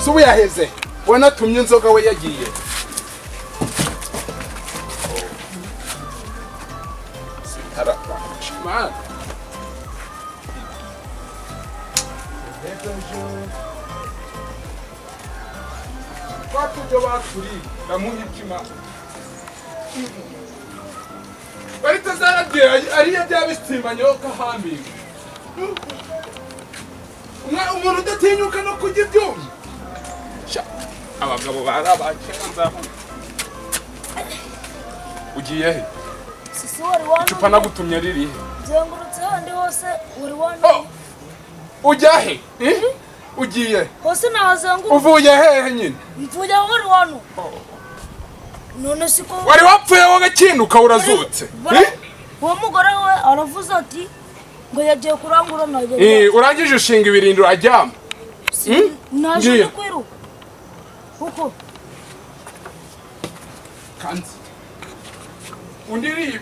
subu yaheze wana tumye inzoga we yagiye sitara man Watu jawakuri namuhikima Barita zaragiye ariya byabistimbanyoka hambi umuntu udatinyuka no kujya ibyuma abagabo barabakenza ugiye he sisi wari wana icupa nagutumye riri zengurutse handi hose wari wana ujya he ugiye hose nahazenguruka uvuye hehe nyine mvuye wari wana none siko wari wapfuye wowe gakinduka urazutse uwo mugore we aravuze ati ngo yagiye kurangura nayo urangije ushinga ibirindiro ajyama naje kwiruka uko kanzi undiri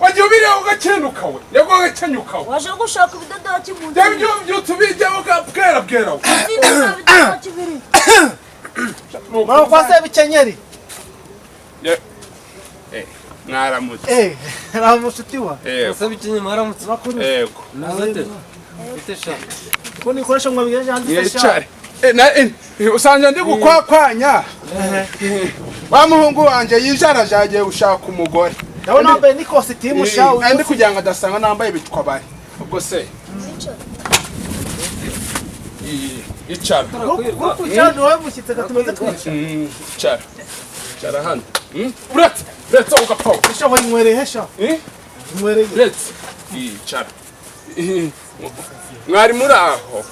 waje ubire ugakenduka we yego gakenyuka we waje gushaka ibidadaki mu nzu Devyo byutubijya bwera ibidadaki biri mara kwase bikenyeri mwaramutse ramusutiwa kwase bikenyeri mwaramutse makuru yego nazate itesha ko nikoresha ngo biganje handitse cyane usanga ndi gukwakwanya wa muhungu wanje yijarajagiye gushaka umugore yawe nambaye ni costume shawe ndi kugira ngo adasanga nambaye bitwa bari ubwo se icara kuko cyane wawe mushyitse gatumeze twica icara hano uretse ugapfa sha wanywereye sha nywereye uretse icara mwari muri aho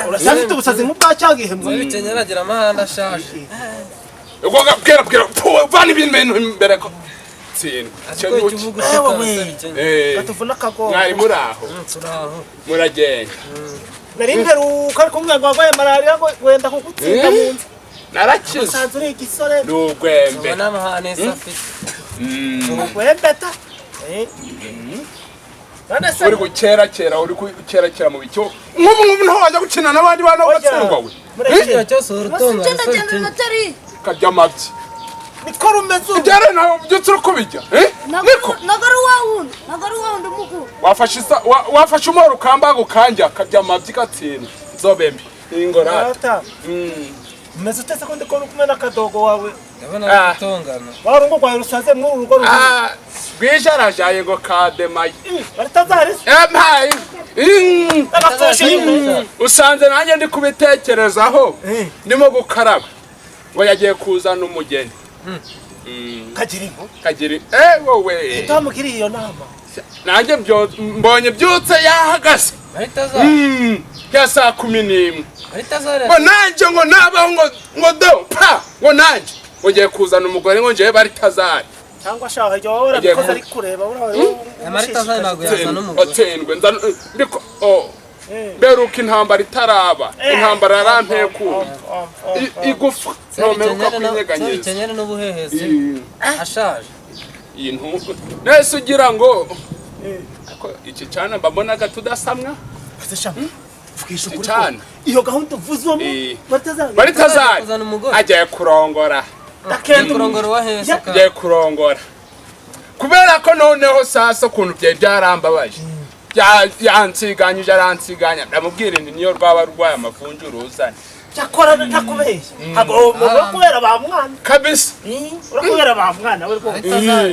urasafite ubusazi nk'ubwa cyagihe mwe bikenyeri agira amahanda ashaje ubwo bwera vana ibintu imbere ko gatuvuna kago mwari muri aho muragenda nari mperuka ariko umwango wagwaye malaria wenda kugutsinda mu nzu narakize sanzu uri igisore n'ugwembe n'amahane safi ugwembe ta uri gukerakera mu bicyo nk'ubu nto wajya gukina n'abandi bana bagatsindwa we mureke cyose urutonga kajya amabyi niko rumeze ujyare nawe byutse uri kubijya niko nagaru wawundi mukuru wafashe umworo ukambaga ukanja kajya amabyi gatsindwa nzobembi ingorata umeze utese ko ndiko kumena akadogo wawe ndabona gutongana warungo kwa rusaze mu rugo rwijarajaye ngo kademaye baritazari empaye usanze nanjye ndi kubitekerezaho ndimo gukaraba ngo yagiye kuzana umugeni kagiri wowe utamugiriye iyo nama nanjye mbonye byutse yahagaze ya saa 11 ngo nanjye ngo nabaho ngo do pa ngo nanjye ugiye kuzana umugore ngo njewe baritazari cyangwa shaho ryo wora bikoze ari kureba amaritazari nago yazana umugore otendwe ndiko beruka intambara itaraba intambara yarampeku igufa nomeruka kwinyeganyeza bikenyeri n'ubuhehezi ashaje intu nese ugira ngo iki cyane mbabonaga tudasamwa fukisha kuri iyo gahunda uvuzwamo baritazari agiye kurongora kurongora wahese agiye kurongora kubera ko noneho sasa ukuntu byarambabaje yansiganyije aransiganya ndamubwira ndi niyo rwaba rwaye amavunjuru uzane cyakora ntakubeshya agomba kubera ba mwana kabisa urakubera ba mwana we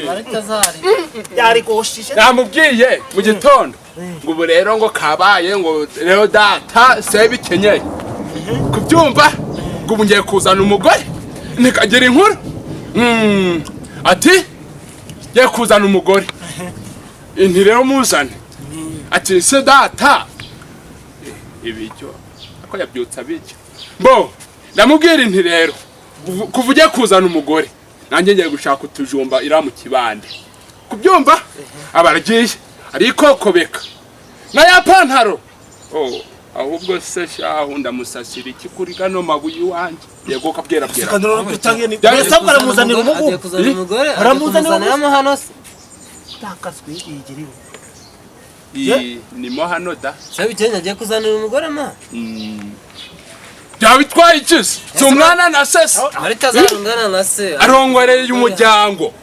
baritazari yari goshije namubwiye mu gitondo ngo ubu rero ngo kabaye ngo rero data sebe ikenyeye kubyumva ngo ubu ngiye kuzana umugore nikagira inkuru ati ngiye kuzana umugore inti rero muzane ati se data ibijyo ako yabyutsa bijyo bo ndamubwira inti rero kuvuge kuzana umugore nanjye ngiye gushaka utujumba ira mu kibande kubyumva abaragiye ariko kobeka na ya pantaro ahubwo se shaho ndamusasira iki kuri gano mabuye wanje yego kabwera kanoro gutangiye ni yasabwa ramuzanira umugore aramuzanira amahano se takaswe yigiriwe ni mo hano da sabi cyane agiye kuzanira umugore ma byabitwaye ikisi si umwana na sese Marita azarungana na se arongoreye umuryango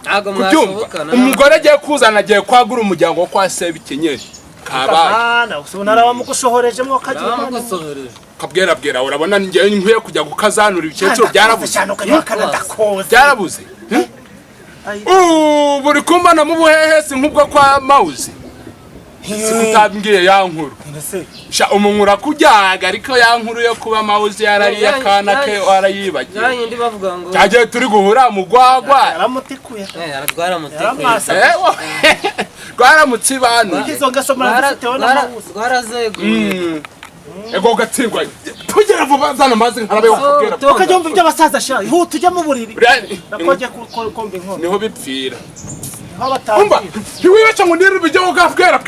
ntago kubyumva mwashobokana umugore agiye kuzana agiye kwagura umuryango wo kwa Sebikenyeri kabaye usubona bamugushohoreje mo kagira kabwera urabona ngiye nkwiye kujya gukazanura ibicecuro byarabuze byarabuze buri kumbana mu buhehesi nk'ubwo kwa Mawuzi sikutabwiye ya nkuru sha umunkura kujyaga ariko ya nkuru yo kuba Mawuzi yarari yakana ke warayibagiye yandi bavuga ngo cyagiye turi guhura mugwagwa yaramutikuye rwaramutsibana izo ngaso murafitewe na Mawuzi rwarazego ego gatsingwa tugera vuba zana mazi nkarabe wakubwira ukajya umva ibyo basaza sha ihuta ujya mu buriri nakoje kombe inkono niho bipfira umba ntiwibaca ngo ndiri bijye ugabwera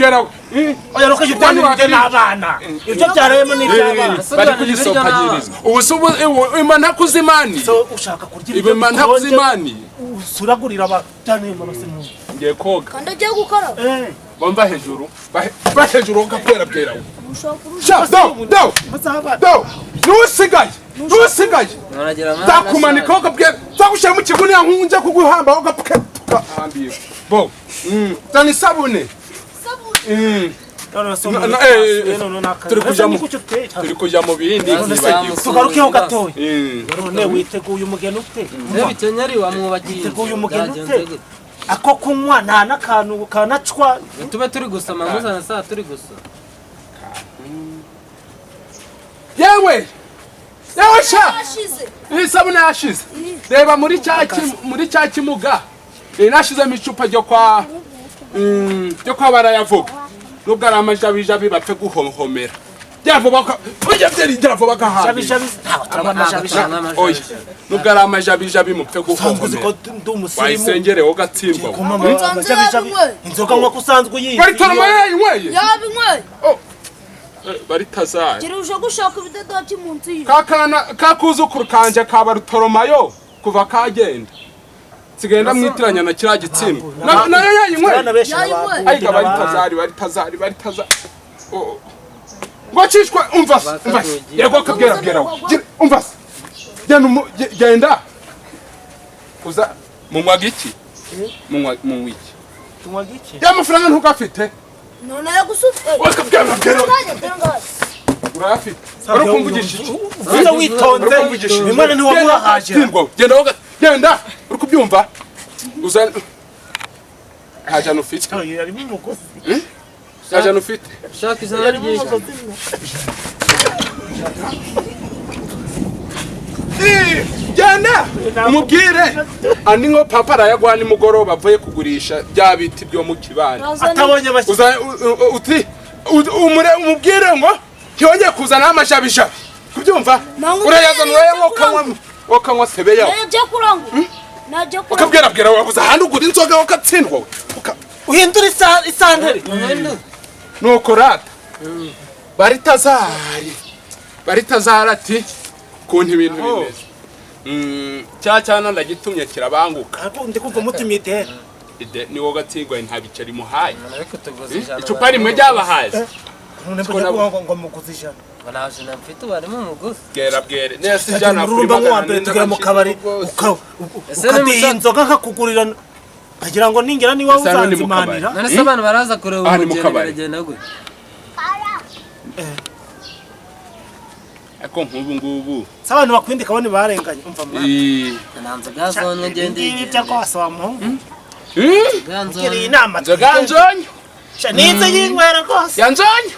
oya rokaje byanirije n'abana ibyo byaremo n'iby'abana bari kugisopagiriza ubusubu imana kuzimani so ushaka kurya ibyo imana kuzimani suragurira abatane mu rusimu ngiye koga kandi agiye gukora bamba hejuru hejuru ugabwera do nusigaye takumanika ugabwera tagushira mu kiguni yankunje kuguhamba ugapfuka ambiye bo tani sabune turi kujya mu bindi tugarukeho gatoya none witeguye umugeni ute Sebikenyeri wamwubagiye witeguye umugeni ute ako kunywa nta n'akantu kanacwa tube turi gusoma muzana saa turi gusoma yewe sha isabune yashize reba muri cya kimuga nashizemo icupa ryo kwa barayavuga nubwo ari amajabijabi bapfe guhohomera byavuba byaravuba gahabi nubwo ari amajabijabi mupfe guhohomera wayisengereho gatsindwa inzoga nk'uko usanzwe uyizi bari toroma yayinyweye yabinyweye bari tazari kirusha gushaka ibidodoki munsi yiwe kakuzukuru kanje kaba rutoromayo kuva kagenda sigenda mwitiranya na kira gitsindwa nayo yayinyweye ayiga bari tazari ngo cishwa umva yego kabwera umva genda uza munywaga iki munywa iki ya mafaranga ntugafite none yagusufite wakabwera urafite ari kumvugisha iki uza witonze imana ni wamurahaje genda uri kubyumva uza hajana ufite yarimo umugozi hajana ufite shaka izana ry'iki genda umubwire andi nko papa arayagwa nimugoroba avuye kugurisha bya biti byo mu kibani atabonye uza umubwire ngo yongeye kuzana amashabisha kubyumva urayazana wakanywa sebe yawe wakabwira wabuze ahandi ugura inzoga wakatsindwa uhindura isantere nuko rata baritazari ati kuntu ibintu bimeze cyana ndagitumye kirabanguka ndi kumva umutima idera ni wowe gatsindwa nta bice rimuhaye icupa rimwe ryabahaze none ngo muguzi ijana banaje namfite barimo umugozi bwere nese jana kuri bagana tugera mu kabari ukatiye inzoga nkakugurira agira ngo ningera ni wowe uzanzimanira none se abantu baraza kureba umugeni baragenda gute ako nk'ubu ngubu abantu bakwindika bone barenganye umva mwana nanze gazonye ngende ibyo kwasa wa muhungu ganzonye inama nzoganzonye nize yinywera rwose yanzonye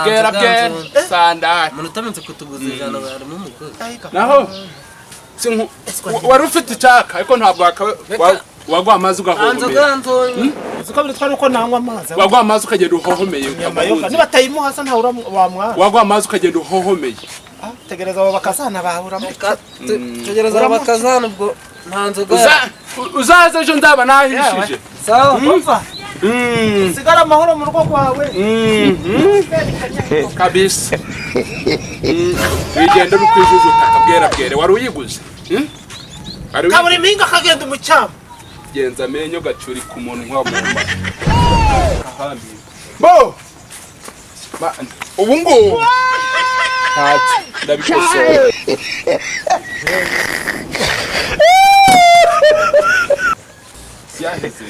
bwera sandari munutamenze kutuguza ijana barimo umugozi naho wari ufite icyaka ariko ntabwo wagwa amazi ugahomera uko bitwara uko nanywa amazi wagwa amazi ukagenda uhohomeye niba atayimuha sa ntawe wamwara wagwa amazi ukagenda uhohomeye tegereza abo bakazana bahura tegereza abo bakazana ubwo nta nzoga uzaze ejo nzaba nahishije sawa umva sigara amahoro mu rugo rwawe kabisa wigenda bikwijujuta kabwera wari uyiguze kabura impinga akagenda umucyamo genza amenyo gacuri ku muntu nk'abumba bo ubu ngubu ntacyo ndabikosora yaheze